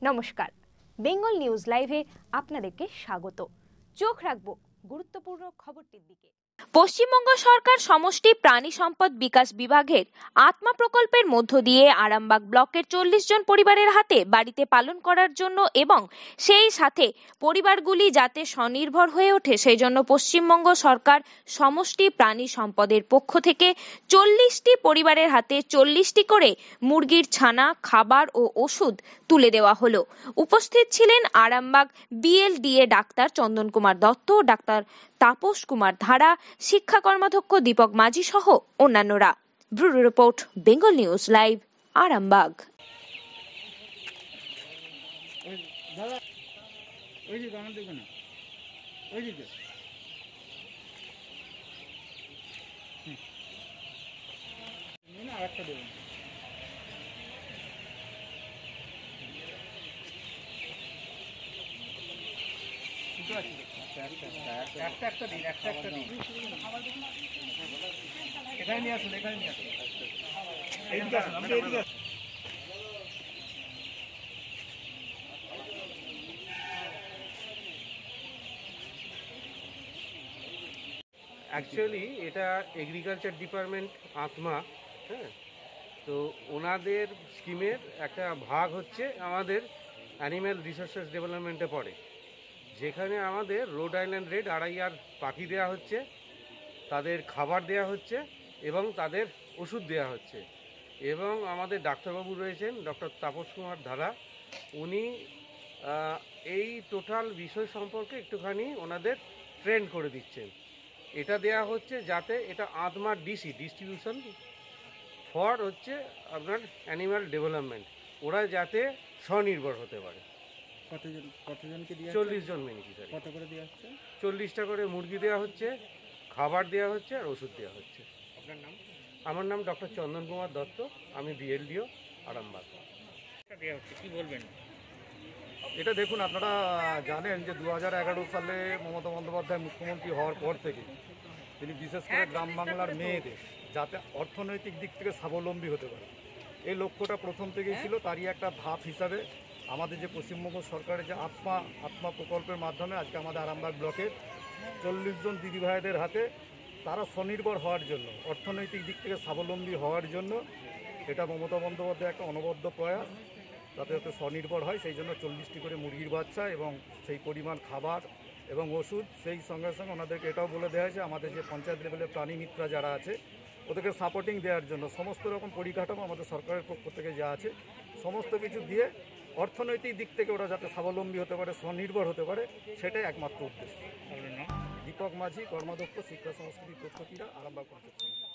নমস্কার, বেঙ্গল নিউজ লাইভে আপনাদেরকে স্বাগত। চোখ রাখবো গুরুত্বপূর্ণ খবরটির দিকে। পশ্চিমবঙ্গ সরকার সমষ্টি প্রাণী সম্পদ বিকাশ বিভাগের আত্মা প্রকল্পের মধ্য দিয়ে আরামবাগ ব্লকের 40 জন পরিবারের হাতে বাড়িতে পালন করার জন্য এবং সেই সাথে পরিবারগুলি যাতে স্বনির্ভর হয়ে ওঠে সেই জন্য পশ্চিমবঙ্গ সরকার সমষ্টি প্রাণী সম্পদের পক্ষ থেকে 40টি পরিবারের হাতে 40টি করে মুরগির ছানা, খাবার ও ওষুধ তুলে দেওয়া হলো। উপস্থিত ছিলেন আরামবাগ বিএলডিএ ডাক্তার চন্দন কুমার দত্ত, ডাক্তার তাপস কুমার ধারা, শিক্ষা কর্মাধ্যক্ষ দীপক মাঝি সহ অন্যান্যরা। Bureau report, Bengal news live, Arambagh. Actually এটা এগ্রিকালচার ডিপার্টমেন্ট আত্মা, হ্যাঁ, তো ওনাদের স্কিমের একটা ভাগ হচ্ছে আমাদের অ্যানিম্যাল রিসোর্সেস ডেভেলপমেন্টে পড়ে, যেখানে আমাদের রোড আইল্যান্ড রেড আড়াইয়ার পাখি দেওয়া হচ্ছে, তাদের খাবার দেওয়া হচ্ছে এবং তাদের ওষুধ দেওয়া হচ্ছে। এবং আমাদের ডাক্তারবাবু রয়েছেন ডক্টর তাপস কুমার ধারা, উনি এই টোটাল বিষয় সম্পর্কে একটুখানি ওনাদের ট্রেন করে দিচ্ছেন। এটা দেয়া হচ্ছে যাতে এটা আত্মার ডিস্ট্রিবিউশন ফর হচ্ছে আপনার অ্যানিম্যাল ডেভেলপমেন্ট, ওরা যাতে স্বনির্ভর হতে পারে। কতজনকে দিয়ে 40 জন বেনিফিশিয়ারি। কত করে দেওয়া হচ্ছে? 40টা করে মুরগি দেওয়া হচ্ছে, খাবার দেওয়া হচ্ছে আর ওষুধ দেওয়া হচ্ছে। আপনার নাম? আমার নাম ডক্টর চন্দন কুমার দত্ত, আমি বিএলডিও আরামবাগ। দেওয়া হচ্ছে কি বলবেন? এটা দেখুন, আপনারা জানেন যে 2011 সালে মমতা বন্দ্যোপাধ্যায় মুখ্যমন্ত্রী হওয়ার পর থেকে তিনি বিশেষ করে গ্রাম বাংলার মেয়েদের যাতে অর্থনৈতিক দিক থেকে স্বাবলম্বী হতে পারে, এই লক্ষ্যটা প্রথম থেকেই ছিল। তারই একটা ধাপ হিসাবে আমাদের যে পশ্চিমবঙ্গ সরকারের যে আত্মা প্রকল্পের মাধ্যমে আজকে আমাদের আরামবাগ ব্লকের 40 জন দিদিভাইদের হাতে তারা স্বনির্ভর হওয়ার জন্য, অর্থনৈতিক দিক থেকে স্বাবলম্বী হওয়ার জন্য, এটা মমতা বন্দ্যোপাধ্যায় একটা অনবদ্য প্রয়াস যাতে স্বনির্ভর হয়। সেই জন্য 40টি করে মুরগির বাচ্চা এবং সেই পরিমাণ খাবার এবং ওষুধ, সেই সঙ্গে সঙ্গে ওনাদেরকে এটাও বলে দেওয়া হয়েছে আমাদের যে পঞ্চায়েত লেভেলে প্রাণী মিত্রা যারা আছে ওদেরকে সাপোর্টিং দেওয়ার জন্য সমস্ত রকম পরিকাঠামো আমাদের সরকারের পক্ষ থেকে যা আছে সমস্ত কিছু দিয়ে অর্থনৈতিক দিক থেকে ওরা যাতে স্বাবলম্বী হতে পারে, স্বনির্ভর হতে পারে, সেটাই একমাত্র উদ্দেশ্য। দীপক মাঝি, কর্মাধ্যক্ষ শিক্ষা সংস্কৃতি তথ্য ক্রীড়া, আরামবাগ পঞ্চায়েত।